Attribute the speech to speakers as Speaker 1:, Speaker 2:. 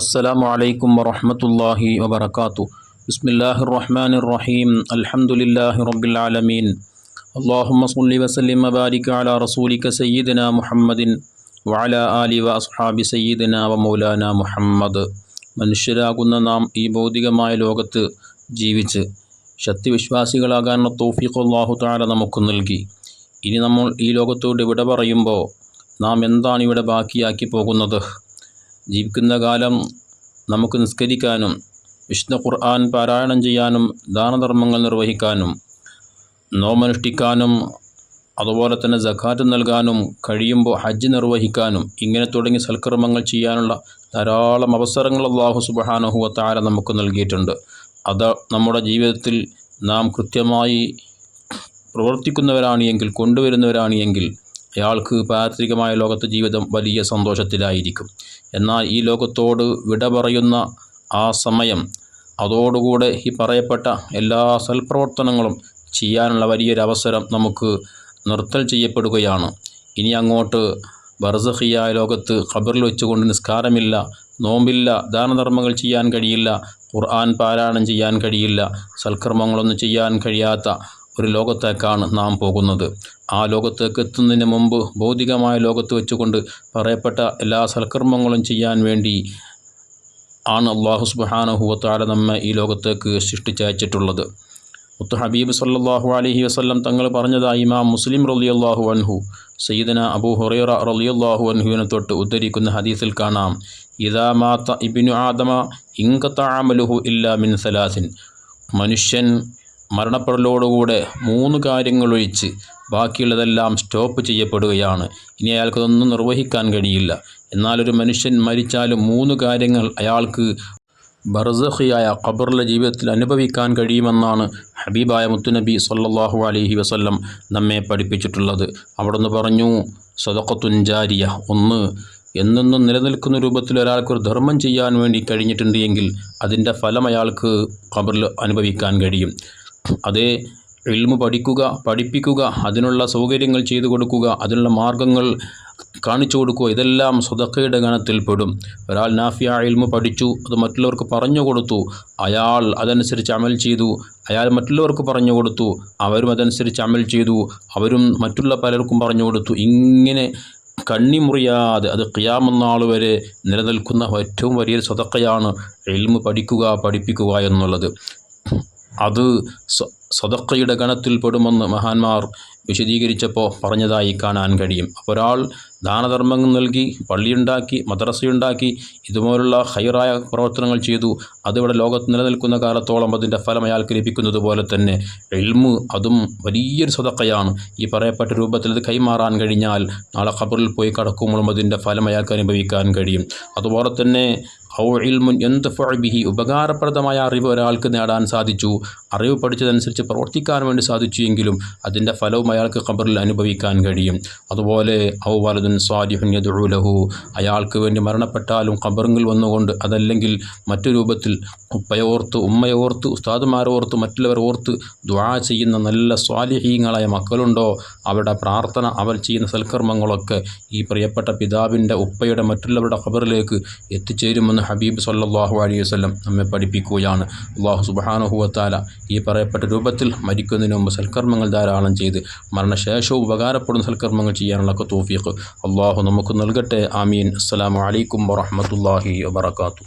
Speaker 1: السلام عليكم ورحمة الله وبركاته. بسم الله الرحمن الرحيم. الحمد لله رب العالمين. اللهم صل وسلم وبارك على رسولك سيدنا محمد وعلى آله وأصحاب سيدنا ومولانا മുഹമ്മദ്. മനുഷ്യരാകുന്ന നാം ഈ ഭൗതികമായ ലോകത്ത് ജീവിച്ച് സത്യവിശ്വാസികളാകാനുള്ള തൗഫീഖ് അല്ലാഹു തആല നമുക്ക് നൽകി. ഇനി നമ്മൾ ഈ ലോകത്തോട് വിട പറയുമ്പോൾ നാം എന്താണ് ഇവിടെ ബാക്കിയാക്കി പോകുന്നത്? ജീവിക്കുന്ന കാലം നമുക്ക് നിസ്കരിക്കാനും വിശുദ്ധ ഖുർആൻ പാരായണം ചെയ്യാനും ദാനധർമ്മങ്ങൾ നിർവഹിക്കാനും നോമനുഷ്ഠിക്കാനും അതുപോലെ തന്നെ സകാത്ത് നൽകാനും കഴിയുമ്പോൾ ഹജ്ജ് നിർവഹിക്കാനും ഇങ്ങനെ തുടങ്ങി സൽക്കർമ്മങ്ങൾ ചെയ്യാനുള്ള ധാരാളം അവസരങ്ങൾ അല്ലാഹു സുബ്ഹാനഹു വ തആല നമുക്ക് നൽകിയിട്ടുണ്ട്. അത് നമ്മുടെ ജീവിതത്തിൽ നാം കൃത്യമായി പ്രവർത്തിക്കുന്നവരാണ് എങ്കിൽ, കൊണ്ടുവരുന്നവരാണ് എങ്കിൽ അയാൾക്ക് പാരത്രികമായ ലോകത്തെ ജീവിതം വലിയ സന്തോഷത്തിലായിരിക്കും. എന്നാൽ ഈ ലോകത്തോട് വിട പറയുന്ന ആ സമയം, അതോടുകൂടെ ഈ പറയപ്പെട്ട എല്ലാ സൽപ്രവർത്തനങ്ങളും ചെയ്യാനുള്ള വലിയൊരവസരം നമുക്ക് നിർത്തൽ ചെയ്യപ്പെടുകയാണ്. ഇനി അങ്ങോട്ട് ബർസഖിയായ ലോകത്ത് ഖബറിൽ വെച്ചുകൊണ്ട് നിസ്കാരമില്ല, നോമ്പില്ല, ദാനധർമ്മങ്ങൾ ചെയ്യാൻ കഴിയില്ല, ഖുർആൻ പാരായണം ചെയ്യാൻ കഴിയില്ല, സൽക്കർമ്മങ്ങളൊന്നും ചെയ്യാൻ കഴിയാത്ത ഒരു ലോകത്തേക്കാണ് നാം പോകുന്നത്. ആ ലോകത്തേക്ക് എത്തുന്നതിന് മുമ്പ് ഭൗതികമായ ലോകത്ത് വെച്ചുകൊണ്ട് പറയപ്പെട്ട എല്ലാ സൽക്കർമ്മങ്ങളും ചെയ്യാൻ വേണ്ടി ആണ് അല്ലാഹു സുബ്ഹാനഹു വ തആല നമ്മെ ഈ ലോകത്തേക്ക് സൃഷ്ടിച്ചയച്ചിട്ടുള്ളത്. മുത്ത് ഹബീബ് സല്ലല്ലാഹു അലൈഹി വസല്ലം തങ്ങൾ പറഞ്ഞതായി ഇമാം മുസ്ലിം റളിയല്ലാഹു അൻഹു സയ്യിദന അബൂ ഹുറൈറ റളിയല്ലാഹു അൻഹുവിനെ തൊട്ട് ഉദ്ധരിക്കുന്ന ഹദീസിൽ കാണാം, ഇദാ മാത ഇബ്നു ആദമ ഇൻഖതഅ അമലുഹു ഇല്ലാ മിൻ സലാസിൻ. മനുഷ്യൻ മരണപ്പെടലോടുകൂടെ 3 കാര്യങ്ങളൊഴിച്ച് ബാക്കിയുള്ളതെല്ലാം സ്റ്റോപ്പ് ചെയ്യപ്പെടുകയാണ്. ഇനി അയാൾക്കതൊന്നും നിർവഹിക്കാൻ കഴിയില്ല. എന്നാലൊരു മനുഷ്യൻ മരിച്ചാലും 3 കാര്യങ്ങൾ അയാൾക്ക് ബർസഖിയായ ഖബറിലെ ജീവിതത്തിൽ അനുഭവിക്കാൻ കഴിയുമെന്നാണ് ഹബീബായ മുത്തുനബി സല്ലല്ലാഹു അലൈഹി വസല്ലം നമ്മെ പഠിപ്പിച്ചിട്ടുള്ളത്. അവിടുന്ന് പറഞ്ഞു, സദഖത്തുൻ ജാരിയ, ഒന്ന് എന്നെന്നും നിലനിൽക്കുന്ന രൂപത്തിൽ ഒരാൾക്കൊരു ധർമ്മം ചെയ്യാൻ വേണ്ടി കഴിഞ്ഞിട്ടുണ്ട് എങ്കിൽ അതിൻ്റെ ഫലം അയാൾക്ക് ഖബറിൽ അനുഭവിക്കാൻ കഴിയും. അതേ ഇൽമു പഠിക്കുക, പഠിപ്പിക്കുക, അതിനുള്ള സൗകര്യങ്ങൾ ചെയ്തു കൊടുക്കുക, അതിനുള്ള മാർഗങ്ങൾ കാണിച്ചു കൊടുക്കുക, ഇതെല്ലാം സദഖയുടെ ഗണത്തിൽപ്പെടും. ഒരാൾ നാഫിയ ഇൽമു പഠിച്ചു, അത് മറ്റുള്ളവർക്ക് പറഞ്ഞു കൊടുത്തു, അയാൾ അതനുസരിച്ച് അമൽ ചെയ്തു, അയാൾ മറ്റുള്ളവർക്ക് പറഞ്ഞു കൊടുത്തു, അവരും അതനുസരിച്ച് അമൽ ചെയ്തു, അവരും മറ്റുള്ള പലർക്കും പറഞ്ഞു കൊടുത്തു. ഇങ്ങനെ കണ്ണിമുറിയാതെ അത് ഖിയാമത്ത് നാൾ വരെ നിലനിൽക്കുന്ന ഏറ്റവും വലിയൊരു സദഖയാണ് ഇൽമു പഠിക്കുക, പഠിപ്പിക്കുക എന്നുള്ളത്. അത് സദഖയുടെ ഗണത്തിൽ പെടുമെന്ന് മഹാന്മാർ വിശദീകരിച്ചപ്പോൾ പറഞ്ഞതായി കാണാൻ കഴിയും. അപ്പോൾ ഒരാൾ ദാനധർമ്മങ്ങൾ നൽകി, പള്ളിയുണ്ടാക്കി, മദ്രസയുണ്ടാക്കി, ഇതുപോലുള്ള ഹൈറായ പ്രവർത്തനങ്ങൾ ചെയ്തു, അതിവിടെ ലോകത്ത് നിലനിൽക്കുന്ന കാലത്തോളം അതിൻ്റെ ഫലം അയാൾക്ക് ലഭിക്കുന്നത് പോലെ തന്നെ ഇൽമു അതും വലിയൊരു സദഖയാണ്. ഈ പറയപ്പെട്ട രൂപത്തിൽ അത് കൈമാറാൻ കഴിഞ്ഞാൽ നാളെ ഖബറിൽ പോയി കടക്കുമ്പോഴും അതിൻ്റെ ഫലം അയാൾക്ക് അനുഭവിക്കാൻ കഴിയും. അതുപോലെ തന്നെ ഔ ഇൽമുൻ യന്തഫഉ ബിഹി, ഉപകാരപ്രദമായ അറിവ് ഒരാൾക്ക് നേടാൻ സാധിച്ചു, അറിവ് പഠിച്ചതനുസരിച്ച് പ്രവർത്തിക്കാൻ വേണ്ടി സാധിച്ചു എങ്കിലും അതിൻ്റെ ഫലവും അയാൾക്ക് ഖബറിൽ അനുഭവിക്കാൻ കഴിയും. അതുപോലെ ഔ വലദുൻ സ്വാലിഹുൻ യദ്ഉ ലഹു, അയാൾക്ക് വേണ്ടി മരണപ്പെട്ടാലും ഖബറിൽ വന്നുകൊണ്ട്, അതല്ലെങ്കിൽ മറ്റു രൂപത്തിൽ ഉപ്പയോർത്ത്, ഉമ്മയോർത്ത്, ഉസ്താദുമാരോർത്ത്, മറ്റുള്ളവർ ഓർത്ത് ദുആ ചെയ്യുന്ന നല്ല സ്വാലിഹീങ്ങളായ മക്കളുണ്ടോ, അവരുടെ പ്രാർത്ഥന, അവർ ചെയ്യുന്ന സൽക്കർമ്മങ്ങളൊക്കെ ഈ പ്രിയപ്പെട്ട പിതാവിൻ്റെ, ഉപ്പയുടെ, മറ്റുള്ളവരുടെ ഖബറിലേക്ക് എത്തിച്ചേരുമെന്ന് ഹബീബ് സല്ലല്ലാഹു അലൈഹി വസല്ലം നമ്മെ പഠിപ്പിക്കുകയാണ്. അല്ലാഹു സുബ്ഹാനഹു വ തആല ഈ പറയപ്പെട്ട രൂപത്തിൽ മരിക്കുന്നതിന് മുമ്പ് സൽക്കർമ്മങ്ങൾ ധാരാളം ചെയ്ത് മരണശേഷവും ഉപകാരപ്പെടുന്ന സൽക്കർമ്മങ്ങൾ ചെയ്യാനുള്ള തൗഫീഖ് അല്ലാഹു നമുക്ക് നൽകട്ടെ. ആമീൻ. അസ്സലാമു അലൈക്കും വറഹ്മത്തുള്ളാഹി വബറകാതുഹു.